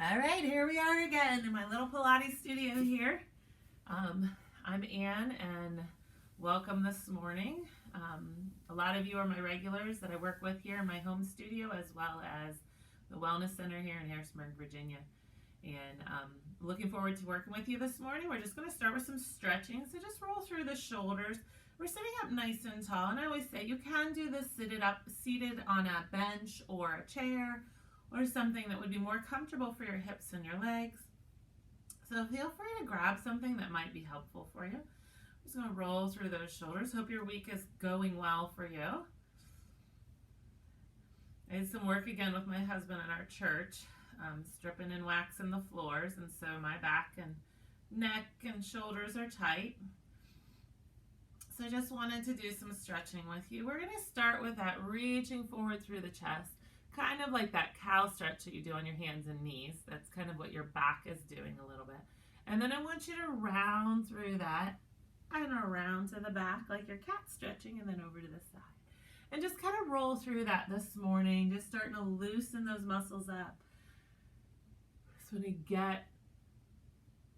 All right, here we are again in my little Pilates studio here. I'm Anne, and welcome this morning. A lot of you are my regulars that I work with here in my home studio, as well as the Wellness Center here in Harrisonburg, Virginia. And looking forward to working with you this morning. We're just going to start with some stretching. So just roll through the shoulders. We're sitting up nice and tall, and I always say you can do this seated on a bench or a chair, or something that would be more comfortable for your hips and your legs. So feel free to grab something that might be helpful for you. I'm just going to roll through those shoulders. Hope your week is going well for you. I did some work again with my husband in our church, stripping and waxing the floors, and so my back and neck and shoulders are tight. So I just wanted to do some stretching with you. We're going to start with that reaching forward through the chest. Kind of like that cow stretch that you do on your hands and knees. That's kind of what your back is doing a little bit. And then I want you to round through that and around to the back like your cat stretching, and then over to the side. And just kind of roll through that this morning, just starting to loosen those muscles up. So when you get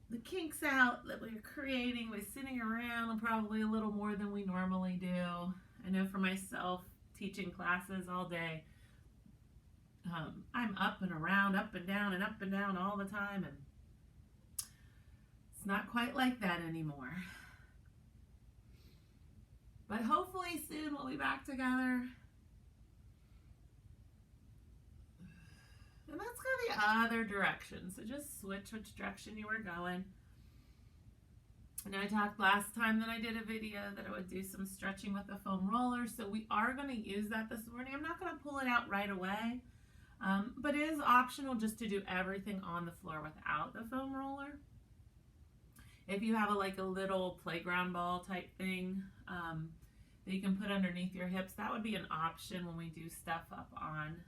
the kinks out that we're creating by sitting around probably a little more than we normally do. I know for myself, teaching classes all day, I'm up and around, up and down all the time, and it's not quite like that anymore. But hopefully soon we'll be back together. And let's go the other direction. So just switch which direction you were going. And I talked last time that I did a video that I would do some stretching with the foam roller. So we are going to use that this morning. I'm not going to pull it out right away. But it is optional just to do everything on the floor without the foam roller. If you have a little playground ball type thing that you can put underneath your hips, that would be an option when we do stuff up on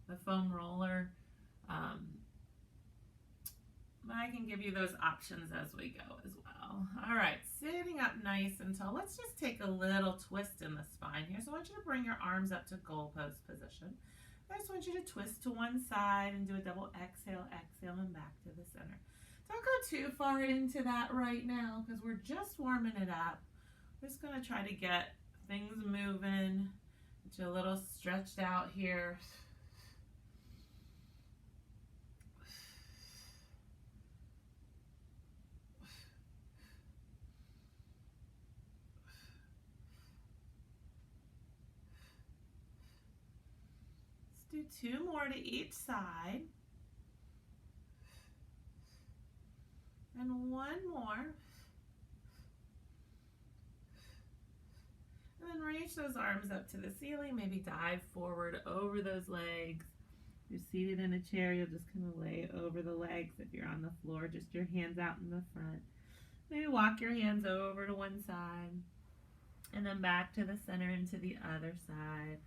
the foam roller. But I can give you those options as we go as well. All right, sitting up nice and tall. Let's just take a little twist in the spine here. So I want you to bring your arms up to goal pose position. I just want you to twist to one side and do a double exhale, exhale, and back to the center. Don't go too far into that right now because we're just warming it up. We're just going to try to get things moving. Get you a little stretched out here. Do two more to each side, and one more, and then reach those arms up to the ceiling. Maybe dive forward over those legs. If you're seated in a chair, you'll just kind of lay over the legs. If you're on the floor, just your hands out in the front. Maybe walk your hands over to one side and then back to the center and to the other side.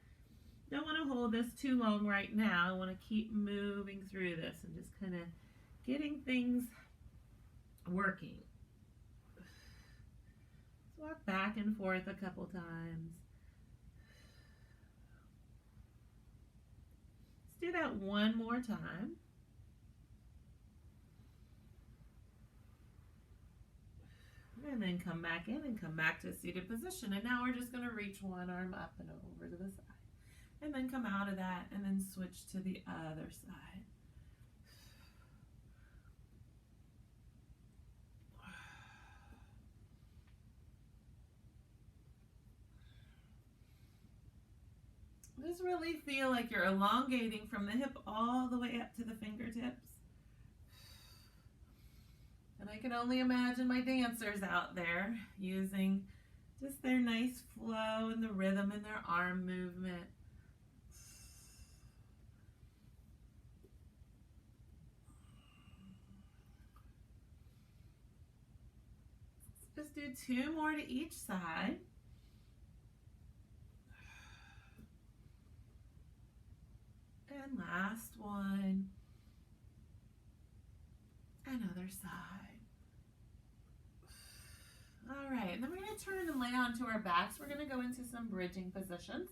Don't want to hold this too long right now. I want to keep moving through this and just kind of getting things working. Let's walk back and forth a couple times. Let's do that one more time. And then come back in and come back to a seated position. And now we're just going to reach one arm up and over to the side. And then come out of that and then switch to the other side. Just really feel like you're elongating from the hip all the way up to the fingertips. And I can only imagine my dancers out there using just their nice flow and the rhythm in their arm movement. Just do two more to each side. And last one. Another side. All right, and then we're going to turn and lay onto our backs. We're going to go into some bridging positions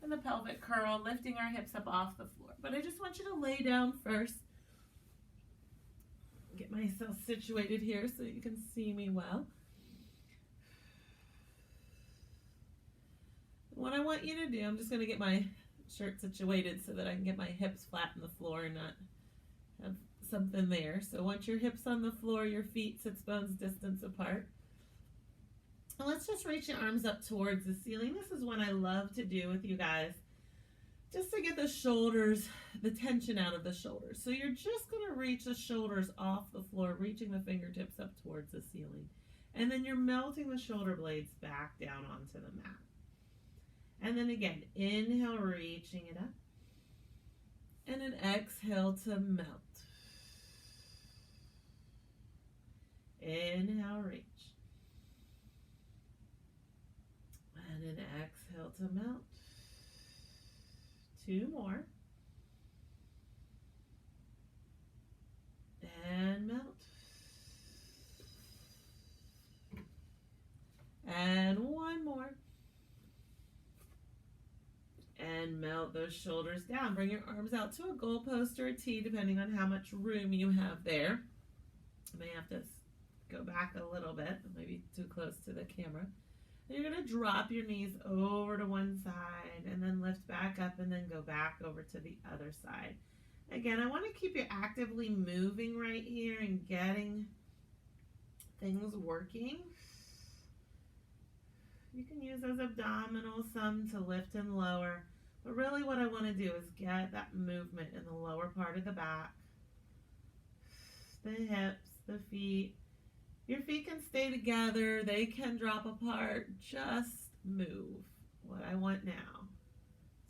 and the pelvic curl, lifting our hips up off the floor. But I just want you to lay down first Get myself situated here so you can see me well. What I want you to do, I'm just going to get my shirt situated so that I can get my hips flat on the floor and not have something there. So once your hips on the floor, your feet sits bones distance apart. And let's just reach your arms up towards the ceiling. This is one I love to do with you guys, just to get the shoulders, the tension out of the shoulders. So you're just going to reach the shoulders off the floor, reaching the fingertips up towards the ceiling. And then you're melting the shoulder blades back down onto the mat. And then again, inhale, reaching it up. And an exhale to melt. Inhale, reach. And an exhale to melt. 2 more. And melt. And 1 more. And melt those shoulders down. Bring your arms out to a goalpost or a T, depending on how much room you have there. You may have to go back a little bit, maybe too close to the camera. And you're going to drop your knees over to one side and then lift back up and then go back over to the other side. Again, I want to keep you actively moving right here and getting things working. You can use those abdominals some to lift and lower, but really what I want to do is get that movement in the lower part of the back, the hips, the feet. Your feet can stay together, they can drop apart, just move. What I want now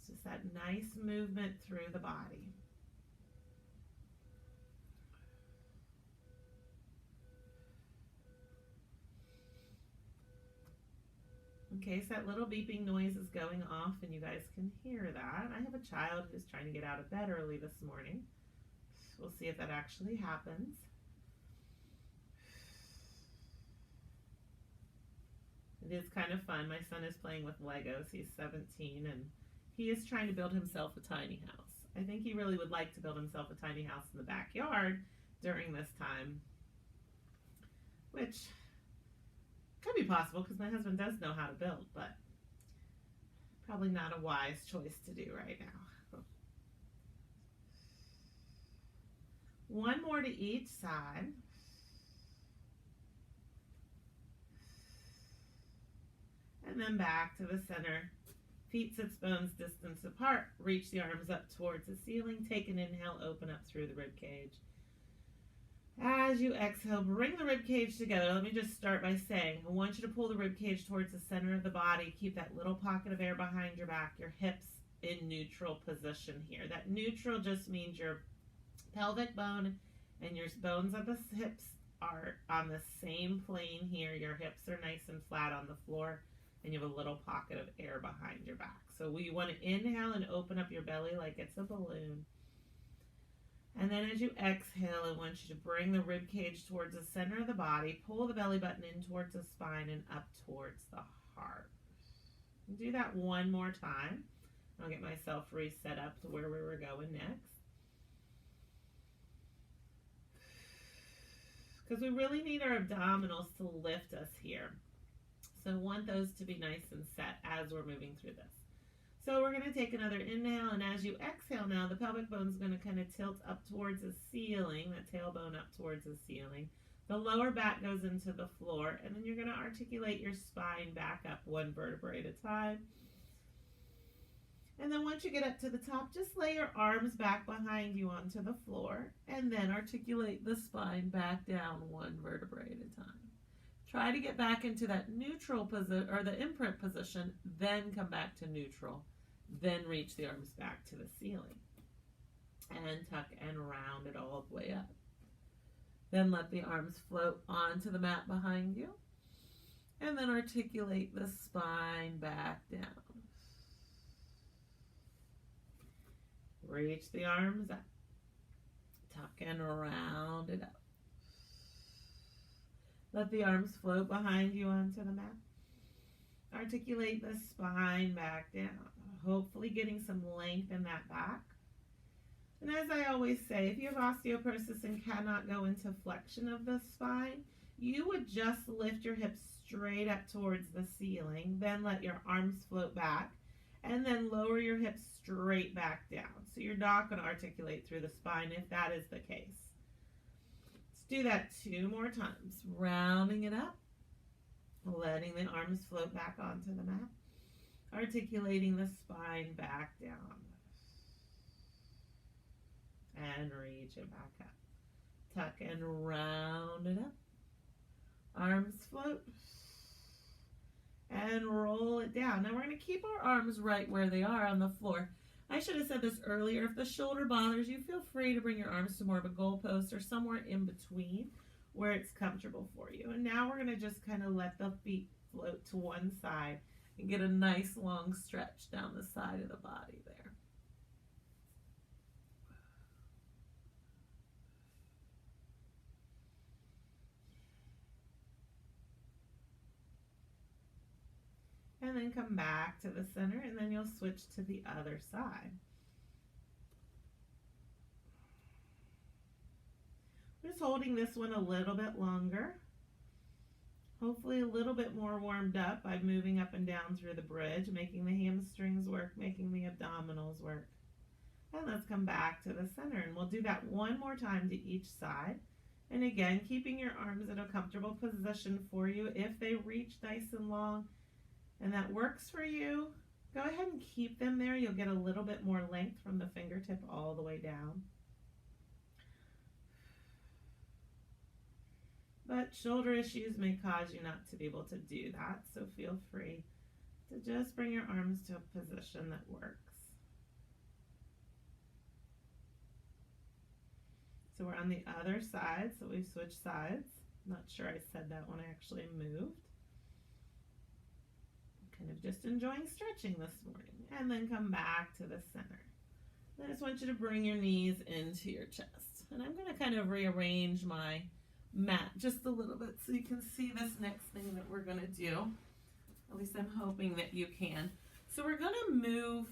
is just that nice movement through the body. In case that little beeping noise is going off and you guys can hear that, I have a child who's trying to get out of bed early this morning. We'll see if that actually happens. It is kind of fun. My son is playing with Legos. He's 17 and he is trying to build himself a tiny house. I think he really would like to build himself a tiny house in the backyard during this time, which could be possible because my husband does know how to build, but probably not a wise choice to do right now. 1 more to each side. And then back to the center. Feet sits bones distance apart. Reach the arms up towards the ceiling. Take an inhale, open up through the rib cage. As you exhale, bring the rib cage together. Let me just start by saying, I want you to pull the rib cage towards the center of the body. Keep that little pocket of air behind your back. Your hips in neutral position here. That neutral just means your pelvic bone and your bones of the hips are on the same plane here. Your hips are nice and flat on the floor, and you have a little pocket of air behind your back. So we want to inhale and open up your belly like it's a balloon. And then as you exhale, I want you to bring the rib cage towards the center of the body. Pull the belly button in towards the spine and up towards the heart. And do that 1 more time. I'll get myself reset up to where we were going next. Because we really need our abdominals to lift us here. So I want those to be nice and set as we're moving through this. So we're going to take another inhale, and as you exhale now, the pelvic bone is going to kind of tilt up towards the ceiling, that tailbone up towards the ceiling. The lower back goes into the floor, and then you're going to articulate your spine back up 1 vertebrae at a time. And then once you get up to the top, just lay your arms back behind you onto the floor, and then articulate the spine back down 1 vertebrae at a time. Try to get back into that neutral position, or the imprint position, then come back to neutral. Then reach the arms back to the ceiling. And tuck and round it all the way up. Then let the arms float onto the mat behind you. And then articulate the spine back down. Reach the arms up. Tuck and round it up. Let the arms float behind you onto the mat. Articulate the spine back down. Hopefully getting some length in that back. And as I always say, if you have osteoporosis and cannot go into flexion of the spine, you would just lift your hips straight up towards the ceiling, then let your arms float back, and then lower your hips straight back down. So you're not going to articulate through the spine if that is the case. Let's do that 2 more times. Rounding it up, letting the arms float back onto the mat, articulating the spine back down. And reach it back up. Tuck and round it up. Arms float. And roll it down. Now we're going to keep our arms right where they are on the floor. I should have said this earlier. If the shoulder bothers you, feel free to bring your arms to more of a goalpost or somewhere in between where it's comfortable for you. And now we're going to just kind of let the feet float to one side and get a nice long stretch down the side of the body there. And then come back to the center, and then you'll switch to the other side. Just holding this one a little bit longer. Hopefully a little bit more warmed up by moving up and down through the bridge, making the hamstrings work, making the abdominals work. And let's come back to the center, and we'll do that 1 more time to each side. And again, keeping your arms in a comfortable position for you. If they reach nice and long, and that works for you, go ahead and keep them there. You'll get a little bit more length from the fingertip all the way down. But shoulder issues may cause you not to be able to do that, so feel free to just bring your arms to a position that works. So we're on the other side, so we've switched sides. Not sure I said that when I actually moved. Kind of just enjoying stretching this morning. And then come back to the center. I just want you to bring your knees into your chest. And I'm going to kind of rearrange my mat just a little bit so you can see this next thing that we're going to do. At least I'm hoping that you can. So we're going to move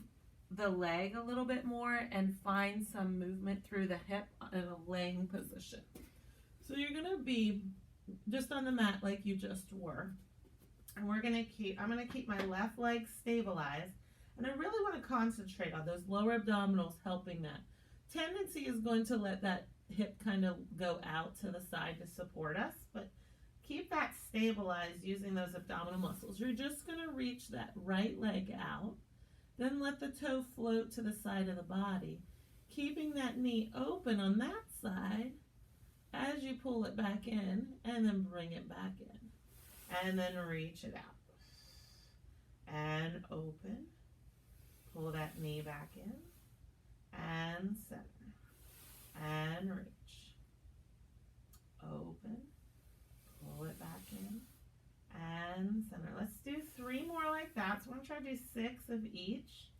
the leg a little bit more and find some movement through the hip in a laying position. So you're going to be just on the mat like you just were. And I'm going to keep my left leg stabilized. And I really want to concentrate on those lower abdominals helping that. Tendency is going to let that hip kind of go out to the side to support us, but keep that stabilized using those abdominal muscles. You're just going to reach that right leg out, then let the toe float to the side of the body, keeping that knee open on that side as you pull it back in, and then bring it back in. And then reach it out. And open. Pull that knee back in. And center. And reach. Open. Pull it back in. And center. Let's do 3 more like that. So we're going to try to do 6 of each.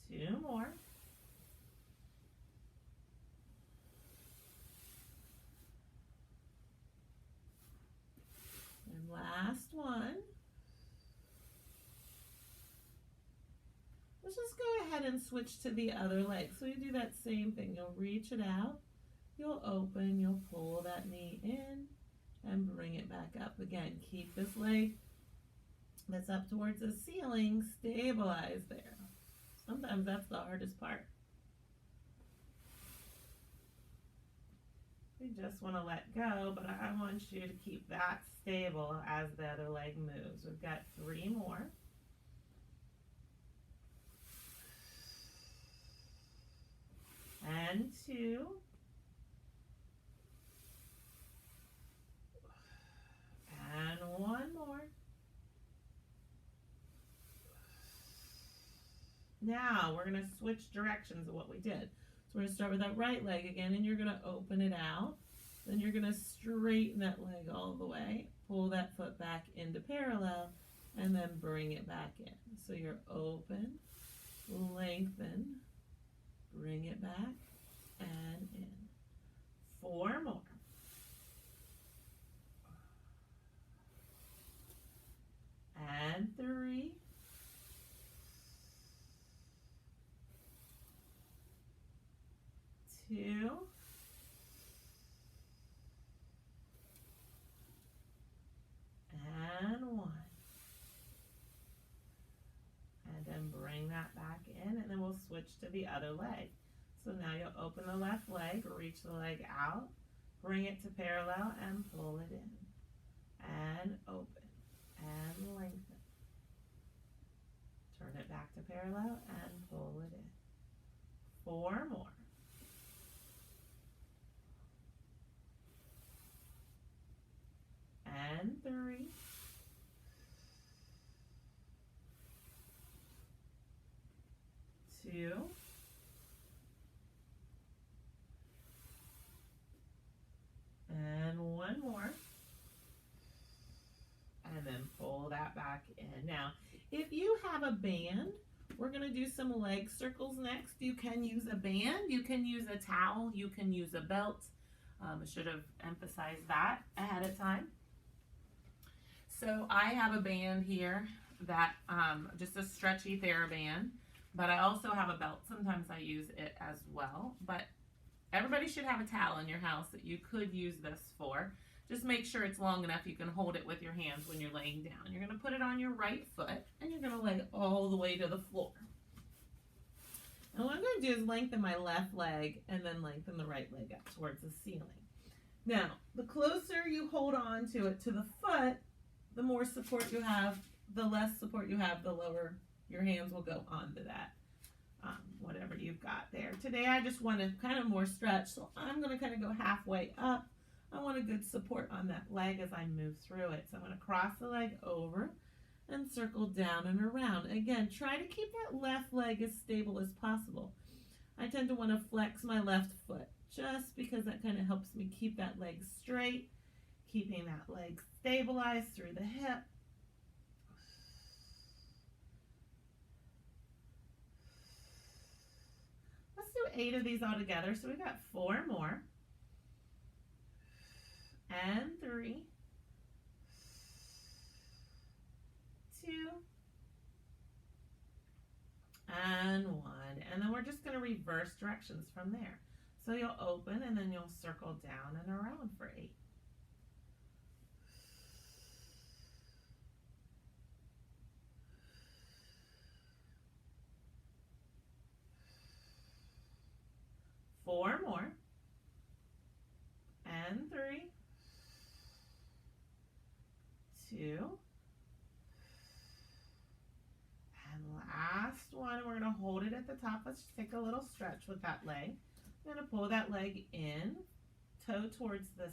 2 more. Last one. Let's just go ahead and switch to the other leg. So you do that same thing. You'll reach it out, you'll open, you'll pull that knee in, and bring it back up. Again, keep this leg that's up towards the ceiling stabilized there. Sometimes that's the hardest part. We just want to let go, but I want you to keep that stable as the other leg moves. We've got 3 more. And 2. And 1 more. Now we're going to switch directions of what we did. So we're going to start with that right leg again, and you're going to open it out. Then you're going to straighten that leg all the way, pull that foot back into parallel, and then bring it back in. So you're open, lengthen, bring it back, and in. 4 more. And 3. 2, and 1. And then bring that back in, and then we'll switch to the other leg. So now you'll open the left leg, reach the leg out, bring it to parallel, and pull it in. And open, and lengthen. Turn it back to parallel, and pull it in. 4 more. And 3. Two, and 1 more, and then pull that back in. Now, if you have a band, we're going to do some leg circles next. You can use a band, you can use a towel, you can use a belt. I should have emphasized that ahead of time. So I have a band here that just a stretchy TheraBand. But I also have a belt. Sometimes I use it as well. But everybody should have a towel in your house that you could use this for. Just make sure it's long enough you can hold it with your hands when you're laying down. You're going to put it on your right foot, and you're going to lay it all the way to the floor. And what I'm going to do is lengthen my left leg and then lengthen the right leg up towards the ceiling. Now, the closer you hold on to it to the foot, the more support you have. The less support you have, the lower your hands will go onto that, whatever you've got there. Today I just want to kind of more stretch, so I'm going to kind of go halfway up. I want a good support on that leg as I move through it. So I'm going to cross the leg over and circle down and around. Again, try to keep that left leg as stable as possible. I tend to want to flex my left foot just because that kind of helps me keep that leg straight, keeping that leg stabilized through the hip. Let's do 8 of these all together. So we got 4 more. And 3. 2. And 1. And then we're just going to reverse directions from there. So you'll open and then you'll circle down and around for 8. Four more, and 3, 2, and last one. We're going to hold it at the top. Let's just take a little stretch with that leg. I'm going to pull that leg in, toe towards the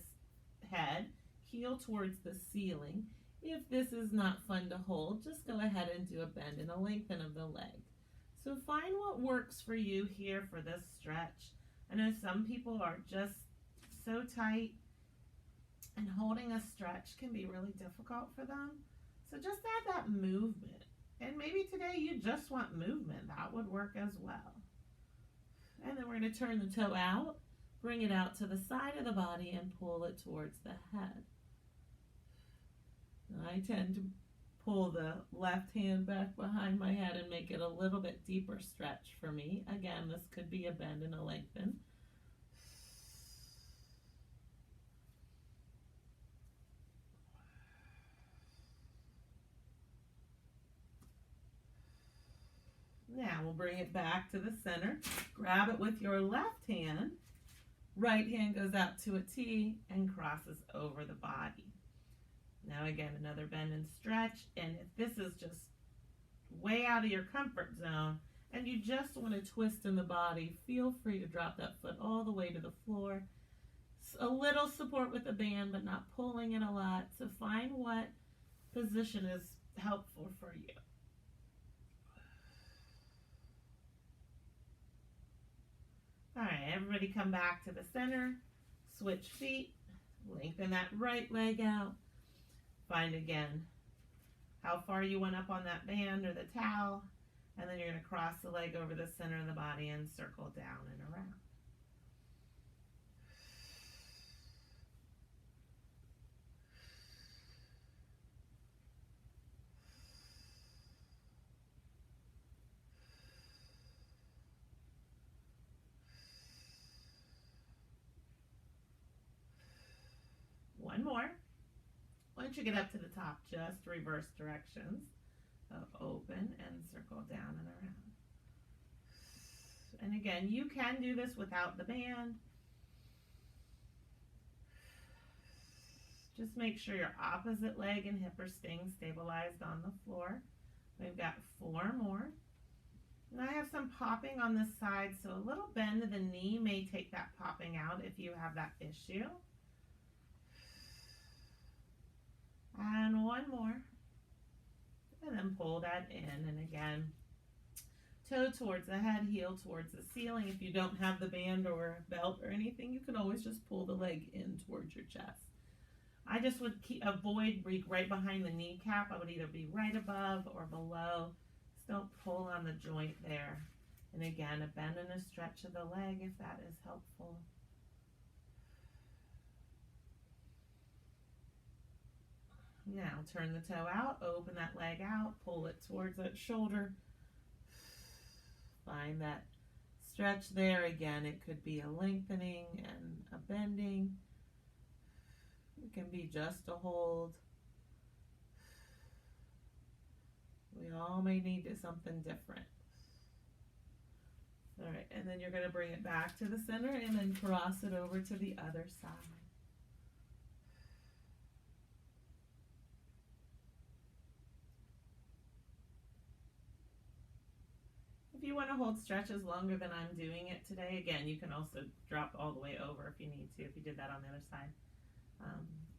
head, heel towards the ceiling. If this is not fun to hold, just go ahead and do a bend and a lengthen of the leg. So find what works for you here for this stretch. I know some people are just so tight and holding a stretch can be really difficult for them. So just add that movement. And maybe today you just want movement. That would work as well. And then we're going to turn the toe out, bring it out to the side of the body and pull it towards the head. I tend to pull the left hand back behind my head and make it a little bit deeper stretch for me. Again, this could be a bend and a lengthen. Now we'll bring it back to the center. Grab it with your left hand. Right hand goes out to a T and crosses over the body. Now again, another bend and stretch. And if this is just way out of your comfort zone and you just want to twist in the body, feel free to drop that foot all the way to the floor. A little support with the band, but not pulling it a lot. So find what position is helpful for you. All right, everybody come back to the center. Switch feet. Lengthen that right leg out. Find again how far you went up on that band or the towel, and then you're going to cross the leg over the center of the body and circle down and around. once you get up to the top, just reverse directions. So open and circle down and around. And again, you can do this without the band. Just make sure your opposite leg and hip are staying stabilized on the floor. We've got 4 more. And I have some popping on this side, so a little bend of the knee may take that popping out if you have that issue. And 1 more. And then pull that in, and again, toe towards the head, heel towards the ceiling. If you don't have the band or belt or anything, you can always just pull the leg in towards your chest. I just would avoid right behind the kneecap. I would either be right above or below. Just don't pull on the joint there. And again, a bend and a stretch of the leg if that is helpful. Now turn the toe out, open that leg out, pull it towards that shoulder. Find that stretch there. Again, it could be a lengthening and a bending. It can be just a hold. We all may need something different. All right, and then you're going to bring it back to the center and then cross it over to the other side. If you want to hold stretches longer than I'm doing it today, again, you can also drop all the way over if you need to, if you did that on the other side.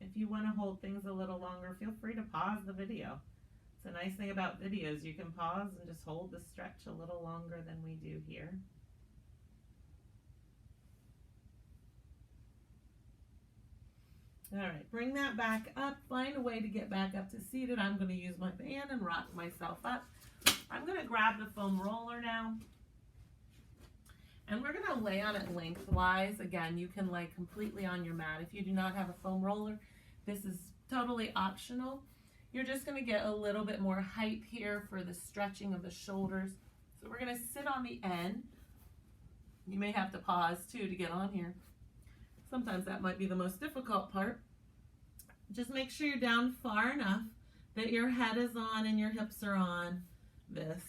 If you want to hold things a little longer, feel free to pause the video. It's a nice thing about videos. You can pause and just hold the stretch a little longer than we do here. All right, bring that back up. Find a way to get back up to seated. I'm going to use my band and rock myself up. I'm going to grab the foam roller now. And we're going to lay on it lengthwise. Again, you can lay completely on your mat. If you do not have a foam roller, this is totally optional. You're just going to get a little bit more height here for the stretching of the shoulders. So we're going to sit on the end. You may have to pause too to get on here. Sometimes that might be the most difficult part. Just make sure you're down far enough that your head is on and your hips are on this.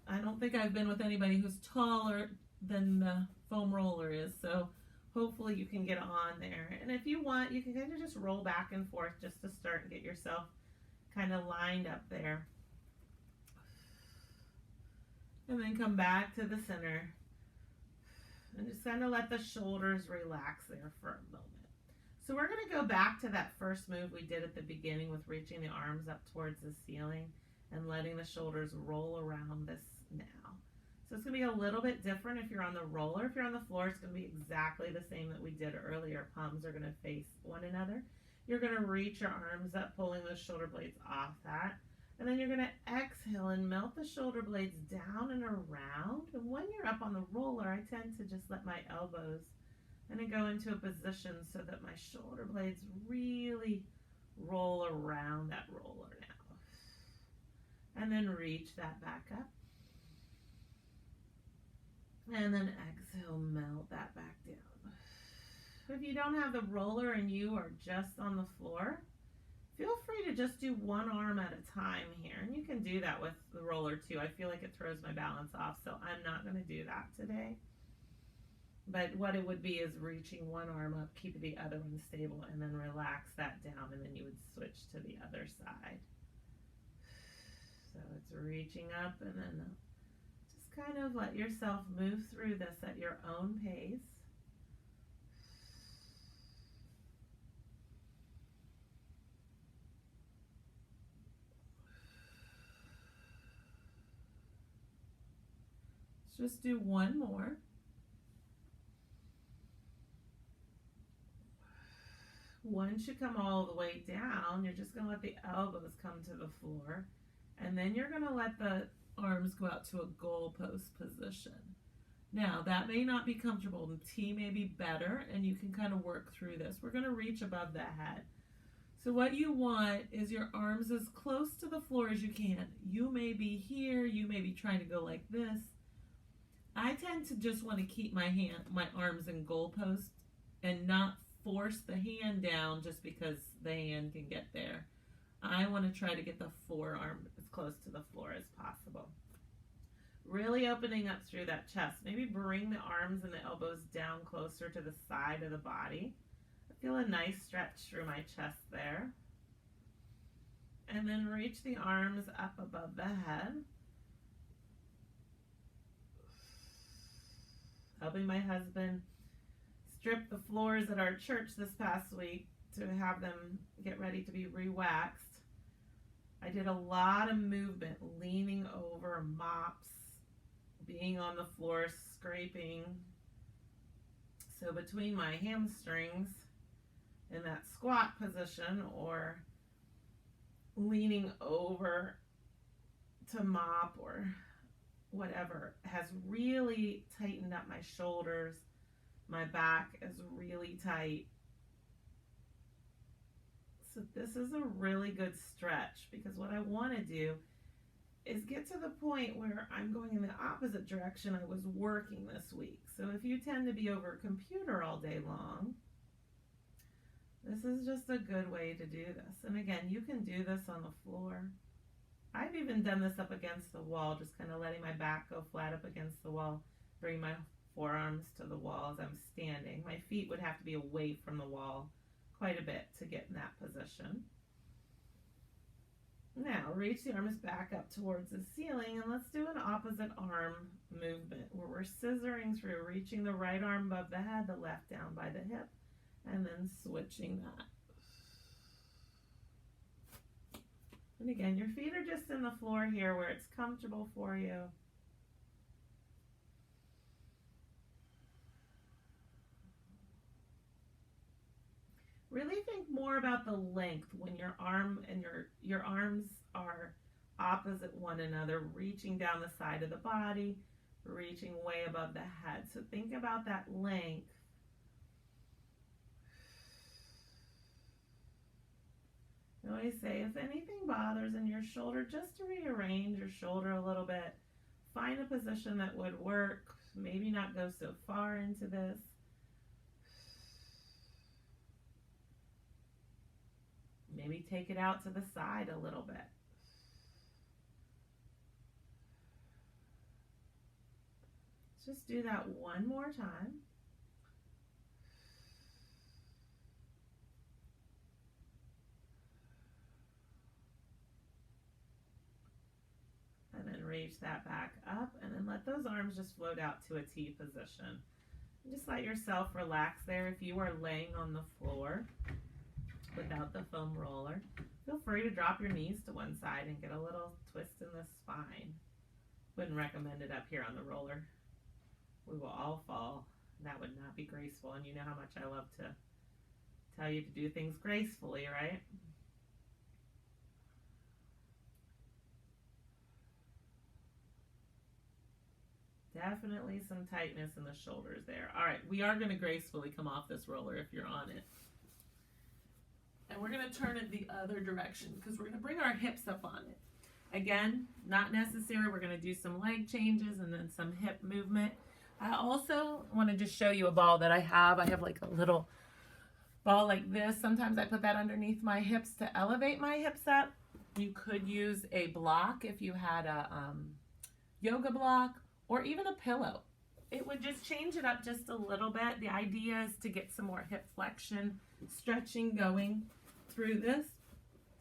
I don't think I've been with anybody who's taller than the foam roller is, so hopefully you can get on there. And if you want, you can kind of just roll back and forth just to start and get yourself kind of lined up there. And then come back to the center. And just kind of let the shoulders relax there for a moment. So we're going to go back to that first move we did at the beginning with reaching the arms up towards the ceiling and letting the shoulders roll around this now. So it's going to be a little bit different if you're on the roller. If you're on the floor, it's going to be exactly the same that we did earlier. Palms are going to face one another. You're going to reach your arms up, pulling those shoulder blades off that. And then you're going to exhale and melt the shoulder blades down and around. And when you're up on the roller, I tend to just let my elbows and then go into a position so that my shoulder blades really roll around that roller now. And then reach that back up. And then exhale, melt that back down. If you don't have the roller and you are just on the floor, feel free to just do one arm at a time here. And you can do that with the roller too. I feel like it throws my balance off, so I'm not going to do that today. But what it would be is reaching one arm up, keep the other one stable, and then relax that down, and then you would switch to the other side. So it's reaching up, and then just kind of let yourself move through this at your own pace. Let's just do one more. Once you come all the way down, you're just going to let the elbows come to the floor, and then you're going to let the arms go out to a goalpost position. Now, that may not be comfortable. The T may be better, and you can kind of work through this. We're going to reach above the head. So what you want is your arms as close to the floor as you can. You may be here. You may be trying to go like this. I tend to just want to keep my arms in goalpost and not force the hand down just because the hand can get there. I want to try to get the forearm as close to the floor as possible. Really opening up through that chest. Maybe bring the arms and the elbows down closer to the side of the body. I feel a nice stretch through my chest there. And then reach the arms up above the head. Helping my husband strip the floors at our church this past week to have them get ready to be re-waxed. I did a lot of movement, leaning over, mops, being on the floor, scraping. So between my hamstrings in that squat position or leaning over to mop or whatever has really tightened up my shoulders. My back is really tight. So this is a really good stretch because what I want to do is get to the point where I'm going in the opposite direction I was working this week. So if you tend to be over a computer all day long, this is just a good way to do this. And again, you can do this on the floor. I've even done this up against the wall, just kind of letting my back go flat up against the wall, bring my forearms to the wall as I'm standing. My feet would have to be away from the wall quite a bit to get in that position. Now, reach the arms back up towards the ceiling, and let's do an opposite arm movement where we're scissoring through, reaching the right arm above the head, the left down by the hip, and then switching that. And again, your feet are just in the floor here where it's comfortable for you. Really think more about the length when your arm and your arms are opposite one another, reaching down the side of the body, reaching way above the head. So think about that length. I always say, if anything bothers in your shoulder, just to rearrange your shoulder a little bit. Find a position that would work. Maybe not go so far into this. Maybe take it out to the side a little bit. Let's just do that one more time. And then reach that back up, and then let those arms just float out to a T position. And just let yourself relax there. If you are laying on the floor without the foam roller, feel free to drop your knees to one side and get a little twist in the spine. Wouldn't recommend it up here on the roller. We will all fall. That would not be graceful, and you know how much I love to tell you to do things gracefully, right? Definitely some tightness in the shoulders there. All right, we are going to gracefully come off this roller if you're on it. And we're going to turn it the other direction because we're going to bring our hips up on it. Again, not necessary. We're going to do some leg changes and then some hip movement. I also want to just show you a ball that I have. I have like a little ball like this. Sometimes I put that underneath my hips to elevate my hips up. You could use a block if you had a yoga block or even a pillow. It would just change it up just a little bit. The idea is to get some more hip flexion, stretching going through this.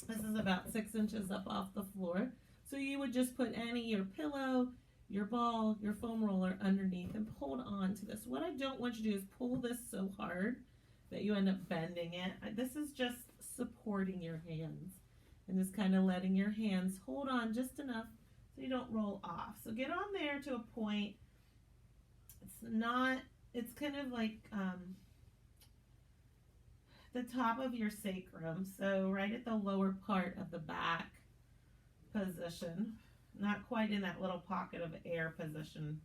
This is about 6 inches up off the floor. So you would just put your pillow, your ball, your foam roller underneath and hold on to this. What I don't want you to do is pull this so hard that you end up bending it. This is just supporting your hands and just kind of letting your hands hold on just enough so you don't roll off. So get on there to a point. It's kind of like the top of your sacrum. So right at the lower part of the back position, not quite in that little pocket of air position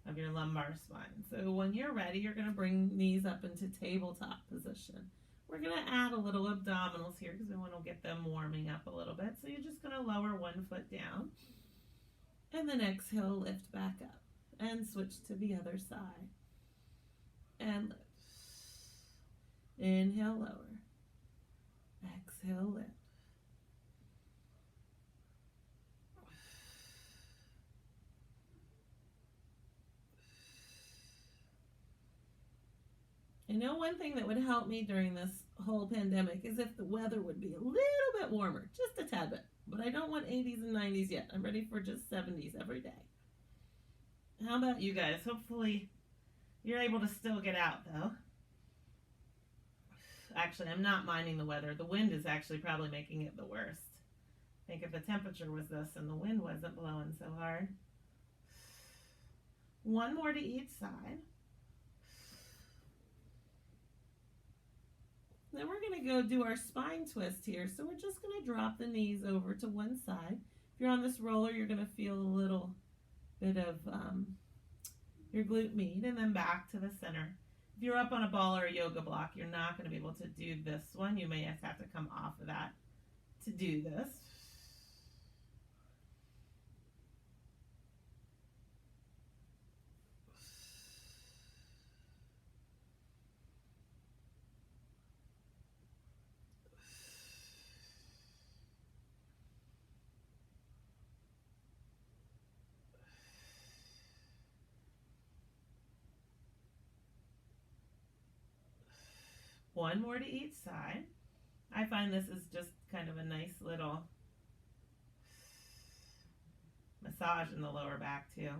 of your lumbar spine. So when you're ready, you're going to bring knees up into tabletop position. We're going to add a little abdominals here because we want to get them warming up a little bit. So you're just going to lower one foot down and then exhale, lift back up and switch to the other side and lift. Inhale, lower. Exhale, lift. I know one thing that would help me during this whole pandemic is if the weather would be a little bit warmer, just a tad bit. But I don't want 80s and 90s yet. I'm ready for just 70s every day. How about you guys? Hopefully you're able to still get out though. Actually, I'm not minding the weather. The wind is actually probably making it the worst. I think if the temperature was this and the wind wasn't blowing so hard. One more to each side. Then we're going to go do our spine twist here. So we're just going to drop the knees over to one side. If you're on this roller, you're going to feel a little bit of your glute med, and then back to the center. If you're up on a ball or a yoga block, you're not going to be able to do this one. You may have to come off of that to do this. One more to each side. I find this is just kind of a nice little massage in the lower back too.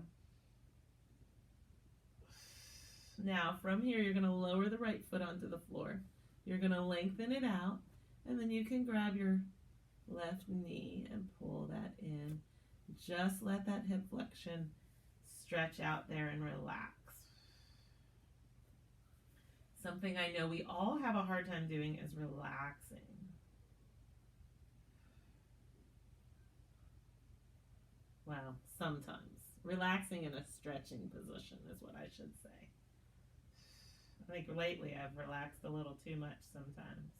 Now from here, you're going to lower the right foot onto the floor. You're going to lengthen it out, and then you can grab your left knee and pull that in. Just let that hip flexion stretch out there and relax. Something I know we all have a hard time doing is relaxing. Well, sometimes. Relaxing in a stretching position is what I should say. I think lately I've relaxed a little too much sometimes.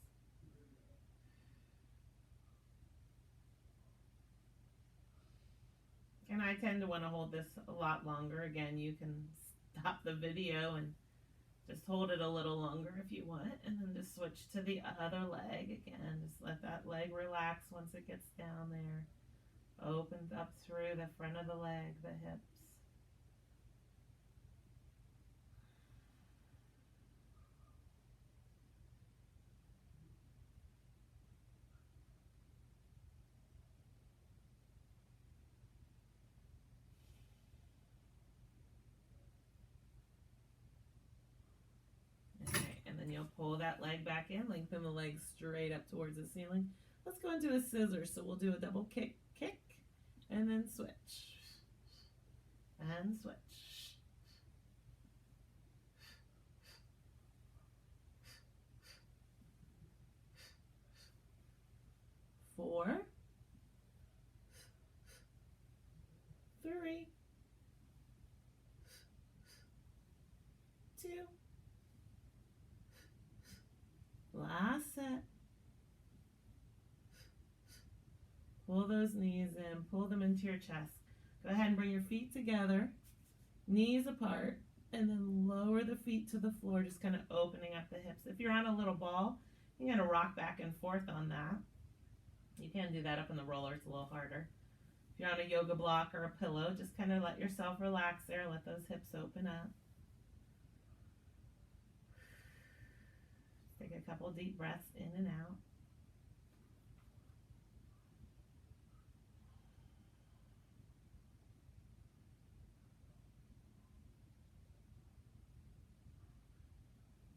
And I tend to want to hold this a lot longer. Again, you can stop the video and just hold it a little longer if you want, and then just switch to the other leg again. Just let that leg relax once it gets down there. Opens up through the front of the leg, the hips. You'll pull that leg back in, lengthen the leg straight up towards the ceiling. Let's go into a scissors. So we'll do a double kick, kick, and then switch. And switch. Four, three, two, last set. Pull those knees in, pull them into your chest. Go ahead and bring your feet together, knees apart, and then lower the feet to the floor, just kind of opening up the hips. If you're on a little ball, you're going to rock back and forth on that. You can do that up in the roller, it's a little harder. If you're on a yoga block or a pillow, just kind of let yourself relax there, let those hips open up. Take a couple deep breaths in and out.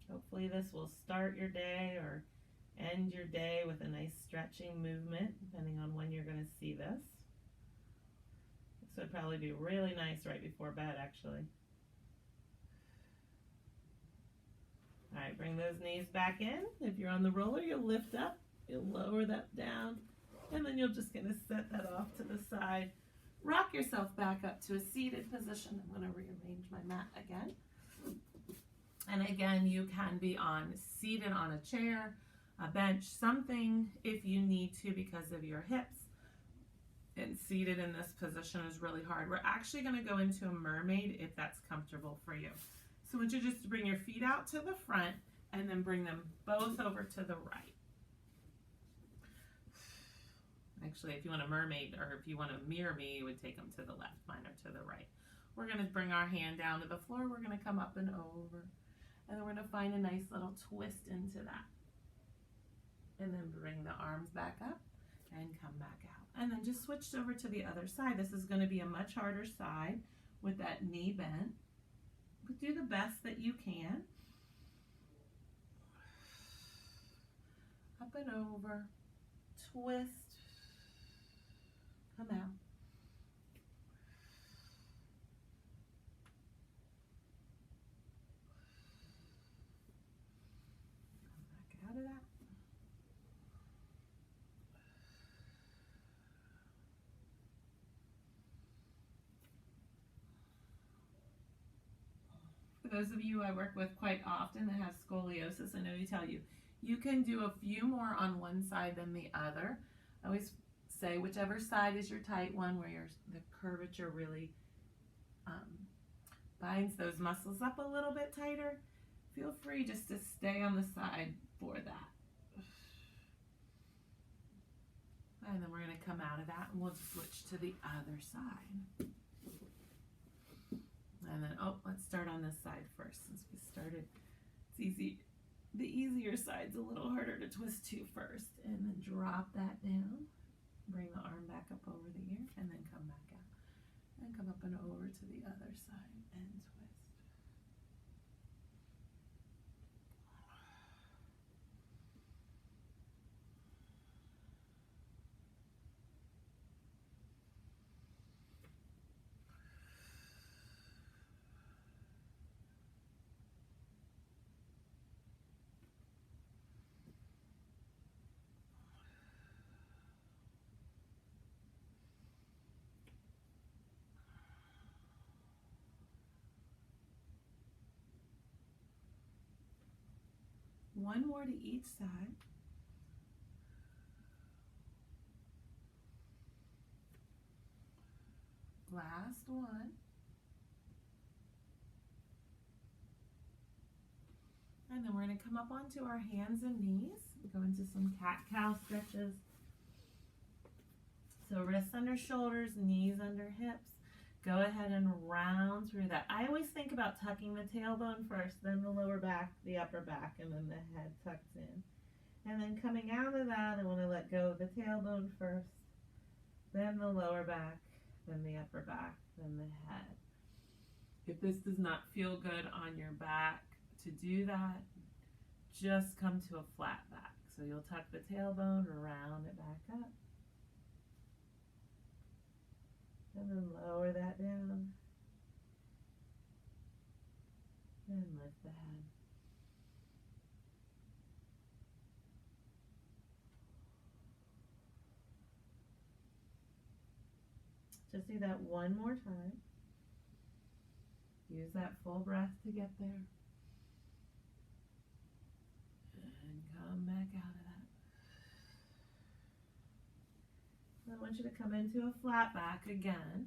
Hopefully this will start your day or end your day with a nice stretching movement, depending on when you're going to see this. This would probably be really nice right before bed, actually. All right, bring those knees back in. If you're on the roller, you'll lift up, you'll lower that down, and then you're just going to set that off to the side. Rock yourself back up to a seated position. I'm going to rearrange my mat again. And again, you can be seated on a chair, a bench, something if you need to because of your hips. And seated in this position is really hard. We're actually going to go into a mermaid if that's comfortable for you. So I want you just to bring your feet out to the front. And then bring them both over to the right. Actually, if you want a mermaid, or if you want to mirror me, you would take them to the left. Mine are to the right. We're going to bring our hand down to the floor. We're going to come up and over. And then we're going to find a nice little twist into that. And then bring the arms back up and come back out. And then just switch over to the other side. This is going to be a much harder side with that knee bent. But do the best that you can. Up and over, twist, come out. Come back out of that. For those of you I work with quite often that have scoliosis, I know you tell you, you can do a few more on one side than the other. I always say whichever side is your tight one, where the curvature really binds those muscles up a little bit tighter, feel free just to stay on the side for that. And then we're going to come out of that and we'll switch to the other side. And then, let's start on this side first since we started. It's easy. The easier side's a little harder to twist to first. And then drop that down. Bring the arm back up over the ear and then come back out. And come up and over to the other side and twist. One more to each side. Last one. And then we're going to come up onto our hands and knees. Go into some cat-cow stretches. So wrists under shoulders, knees under hips. Go ahead and round through that. I always think about tucking the tailbone first, then the lower back, the upper back, and then the head tucked in. And then coming out of that, I want to let go of the tailbone first, then the lower back, then the upper back, then the head. If this does not feel good on your back to do that, just come to a flat back. So you'll tuck the tailbone, round it back up. And then lower that down. And lift the head. Just do that one more time. Use that full breath to get there. And come back out of that. I want you to come into a flat back again.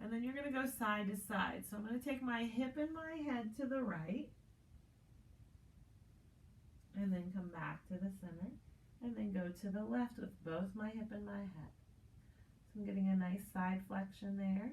And then you're going to go side to side. So I'm going to take my hip and my head to the right. And then come back to the center. And then go to the left with both my hip and my head. So I'm getting a nice side flexion there.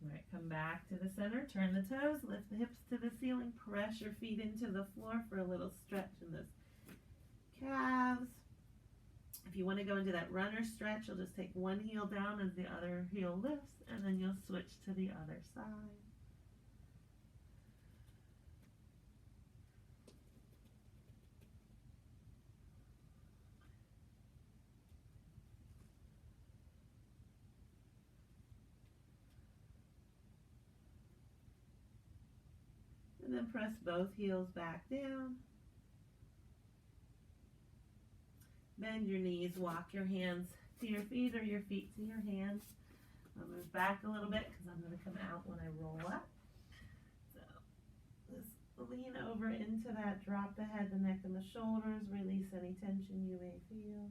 Right, come back to the center, turn the toes, lift the hips to the ceiling, press your feet into the floor for a little stretch in those calves. If you want to go into that runner stretch, you'll just take one heel down as the other heel lifts, and then you'll switch to the other side. And then press both heels back down. Bend your knees, walk your hands to your feet or your feet to your hands. I'll move back a little bit because I'm going to come out when I roll up. So just lean over into that, drop the head, the neck, and the shoulders, release any tension you may feel,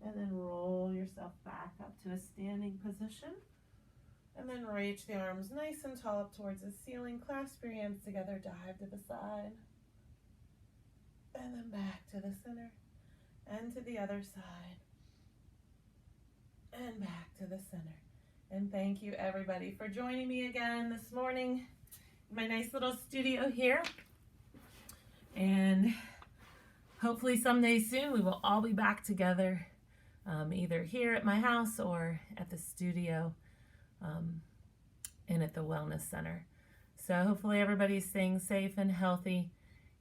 and then roll yourself back up to a standing position. And then reach the arms nice and tall up towards the ceiling, clasp your hands together, dive to the side, and then back to the center, and to the other side, and back to the center. And thank you everybody for joining me again this morning in my nice little studio here. And hopefully someday soon we will all be back together, either here at my house or at the studio and at the Wellness Center. So hopefully everybody's staying safe and healthy,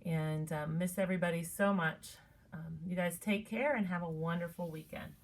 and miss everybody so much. You guys take care and have a wonderful weekend.